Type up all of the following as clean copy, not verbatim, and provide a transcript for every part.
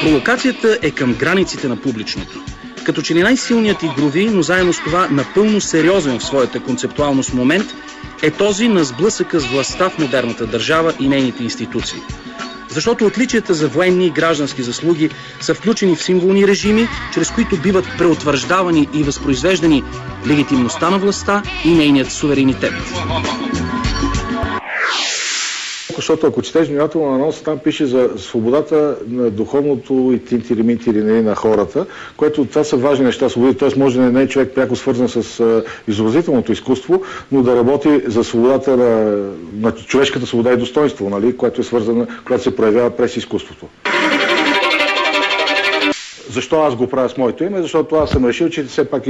Провокацията е към границите на публичното. Като че ли най-силният игрови, но заедно с това напълно сериозен в своята концептуалност момент е този на сблъсъка с властта в модерната държава и нейните институции. Защото отличията за военни и граждански заслуги са включени в символни режими, чрез които биват преутвърждавани и възпроизвеждани легитимността на властта и нейният суверенитет. Защото ако четеш внимателно на анонса, там пише за свободата на духовното и тинтири-минтири на хората, което това са важни неща. Т.е. може да не е човек пряко свързан с изобразителното изкуство, но да работи за свободата на човешката свобода и достоинство, нали? Което е свързана, която се проявява през изкуството. Защо аз го правя с моето име? Защото аз съм решил, че все пак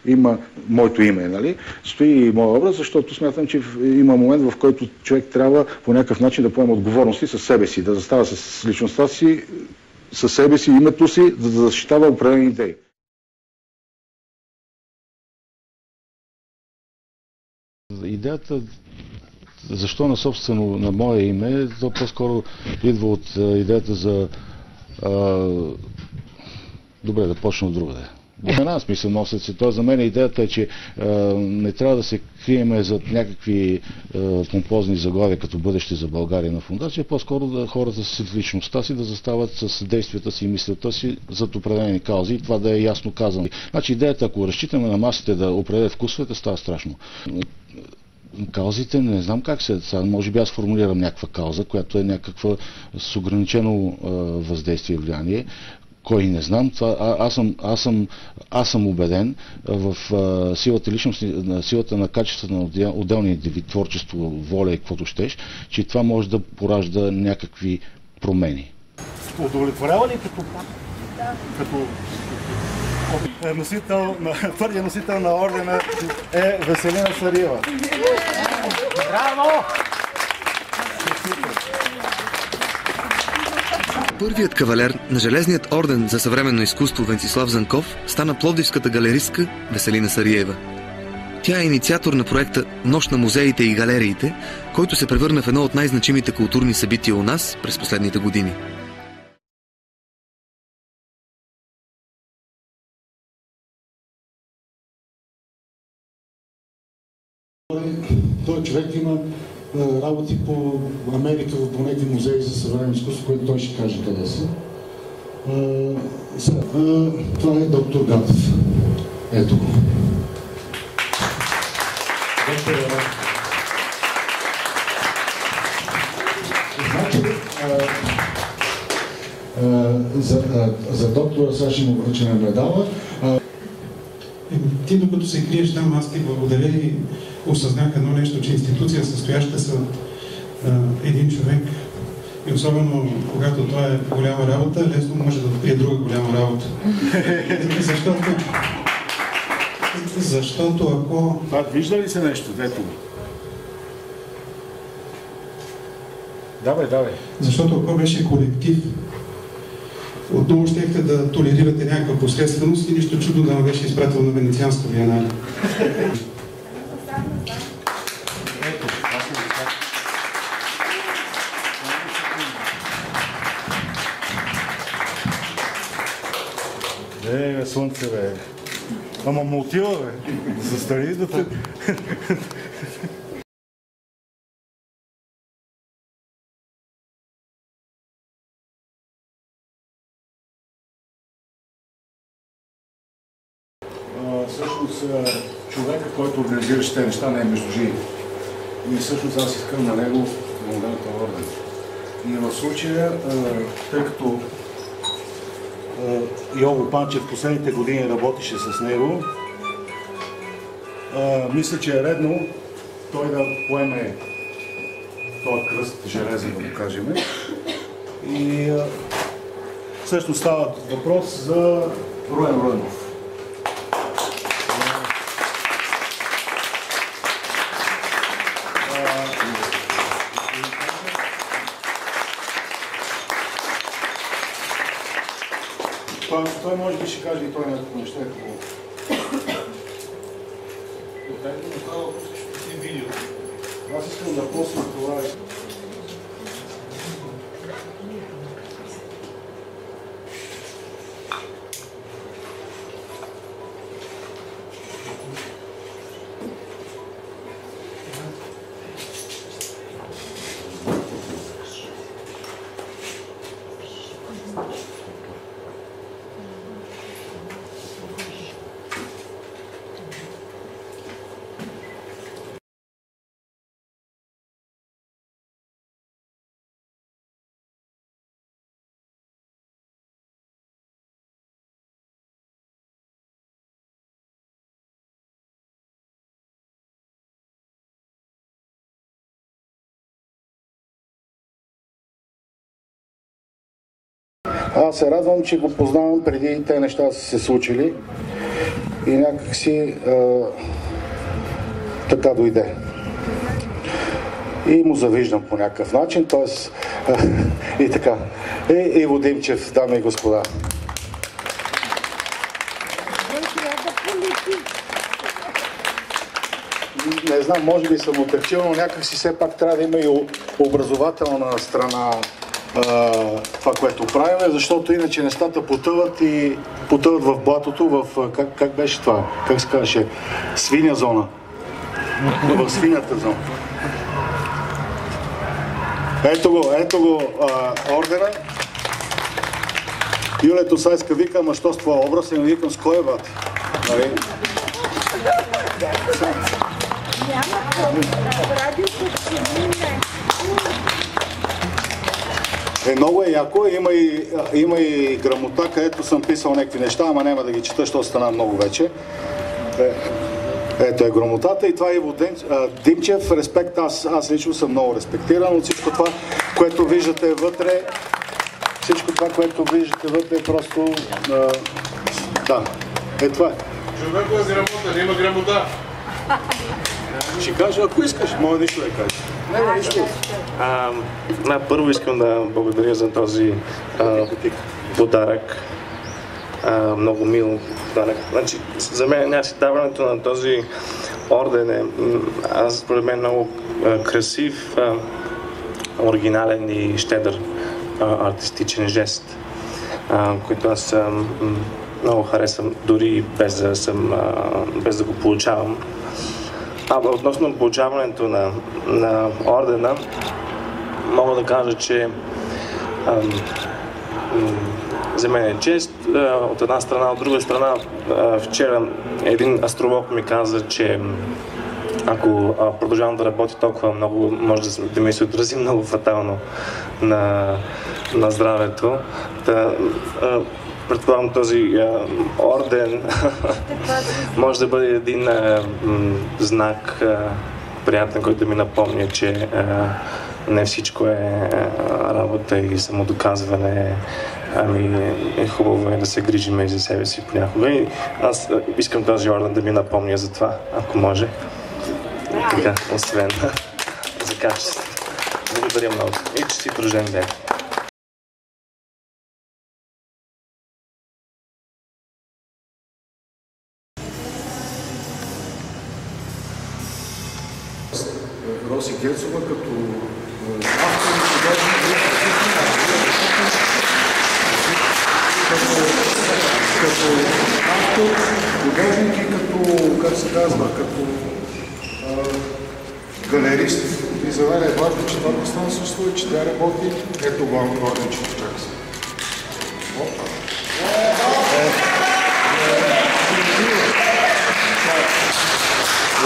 има моето име, нали? Стои и моят образ, защото смятам, че има момент, в който човек трябва по някакъв начин да поема отговорности със себе си, да застава с личността си, със себе си, името си, да защитава определени идеи. Идеята защо на собствено на мое име, то по-скоро идва от идеята за добре, да почна от другаде. В една смисъл носят се. Това за мен идеята е, че не трябва да се криеме зад някакви помпозни заглавия като бъдеще за България на фундация, по-скоро да хората с личността си да застават с действията си и мисълта си зад определени каузи и това да е ясно казано. Значи идеята, ако разчитаме на масите да определят вкусовете, става страшно. Каузите, не знам как се... Може би аз формулирам някаква кауза, която е някаква с ограничено въздействие и влияние. Кой не знам, аз съм убеден в силата на качеството на отделния индивид, творчество, воля и каквото щеш, че това може да поражда някакви промени. Удовлетворява ли като твърдия носител на ордена е Веселина Сариева? Браво! Първият кавалер на Железният орден за съвременно изкуство Венцислав Занков стана пловдивската галеристка Веселина Сариева. Тя е инициатор на проекта Нощ на музеите и галериите, който се превърна в едно от най-значимите културни събития у нас през последните години. Той човек има работи по Америка в планети музеи за съвременно изкуство, което той ще каже къде са. Това е доктор Гатев. Ето го. За доктора сега ще му връчим медала. Ти докато се криеш там, аз ти благодаря и осъзнах едно нещо, че институция, състояща се един човек, и особено когато това е голяма работа, лесно може да открие друга голяма работа. Защото ако... Това вижда ли се нещо? Дето? Давай. Защото ако беше колектив, отново щехте да толерирате някаква посредственост и нищо чудо да ме беше изпратил на Венецианска биенале. Слънце, бе. Ама му отива, бе. Застари да те... Всъщност, човека, който организираше тези неща, не е между живи. И всъщност аз искам на него на модерната орден. И в случая, тъй като Йово Панчев в последните години работеше с него, мисля, че е редно той да поеме този кръст железен, да го кажем. И всъщност става въпрос за Руен Руенов. Той може би ще каже и той някакво неща, какво. Аз искам да после това. Аз се радвам, че го познавам преди те неща са се случили и някак си така дойде. И му завиждам по някакъв начин, т.е. и така. Иво Димчев, дами и господа. Не знам, може би съм отърчил, но някак си все пак трябва да има и образователна страна това, което правим, защото иначе нещата потъват и потъват в блатото, в как беше това? Как се казваше? Свиня зона. В свинята зона. Ето го ордера. Юлето Сайска вика, ама що с това образ? И ми викам, с кой е бат? Нали? Много е яко, има и грамота, където съм писал някакви неща, ама няма да ги чета, защото стана много вече. Ето е грамотата и това е Иво Димчев. Респект, аз лично съм много респектиран от всичко това, което виждате вътре. Всичко това, което виждате вътре е просто... да, това е. Човек лази работа, няма грамота. Ще кажа, ако искаш, може нищо да кажеш. Няма нищо. Първо искам да благодаря за този подарък. Много мил подарък. Значи, за мен даването на този орден е, според мен, много красив, оригинален и щедър артистичен жест, който аз много харесвам, дори без да го получавам. Относно получаването на ордена, мога да кажа, че за мен е чест. От една страна, от друга страна, вчера един астролог ми каза, че ако продължавам да работя толкова много, може да ми се отрази много фатално на здравето. Предполагам, този орден може да бъде един знак приятен, който да ми напомня, че не всичко е работа и самодоказване, ами е хубаво да се грижим и за себе си понякога. И аз искам този орден да ми напомня за това, ако може. Така, освен за качество. Благодаря много и честит рожден ден. Роси Герцова като автор, художник и като, как се казва, като галерист. И за мен е важно, че това постоянно съществува, че тя работи. Ето го орденчето, как се.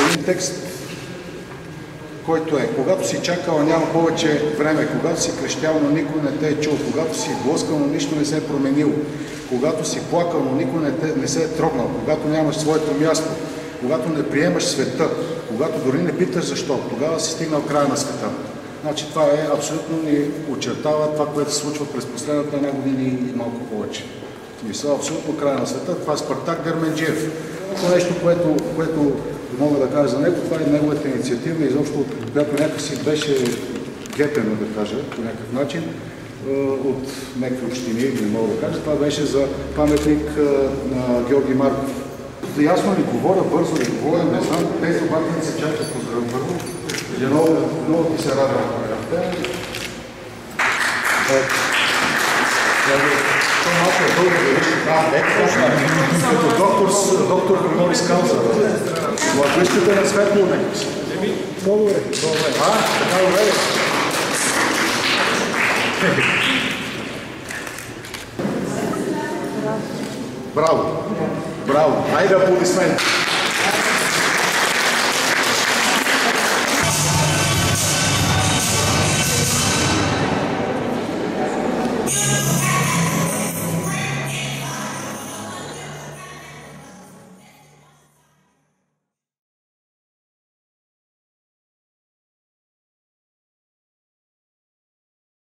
Един текст, който е: когато си чакала, няма повече време, когато си крещял, но никой не те е чул, когато си блъскал, но нищо не се е променило, когато си плакал, но никой не се е трогнал, когато нямаш своето място, когато не приемаш света, когато дори не питаш защо, тогава си стигнал края на света. Значи това е абсолютно ни очертава това, което се случва през последната една година и малко повече. Мисля, абсолютно края на света. Това е Спартак Дерменджиев. Това нещо, което мога да кажа за него, това е неговата инициатива, изобщо, която някакси беше гепена, да кажа, по някакъв начин, от някакви общини, не мога да кажа. Това беше за паметник на Георги Марков. Ясно ли говоря, бързо ли говоря, не знам, тези обаче не се чакат поздравя първо. Много ти се радвам. Това малко е дълго да виж. Като доктор Морис Кауза. Вижте на светло някак си. По-добре. Така добре. Браво. Браво. Айде аплодисменти.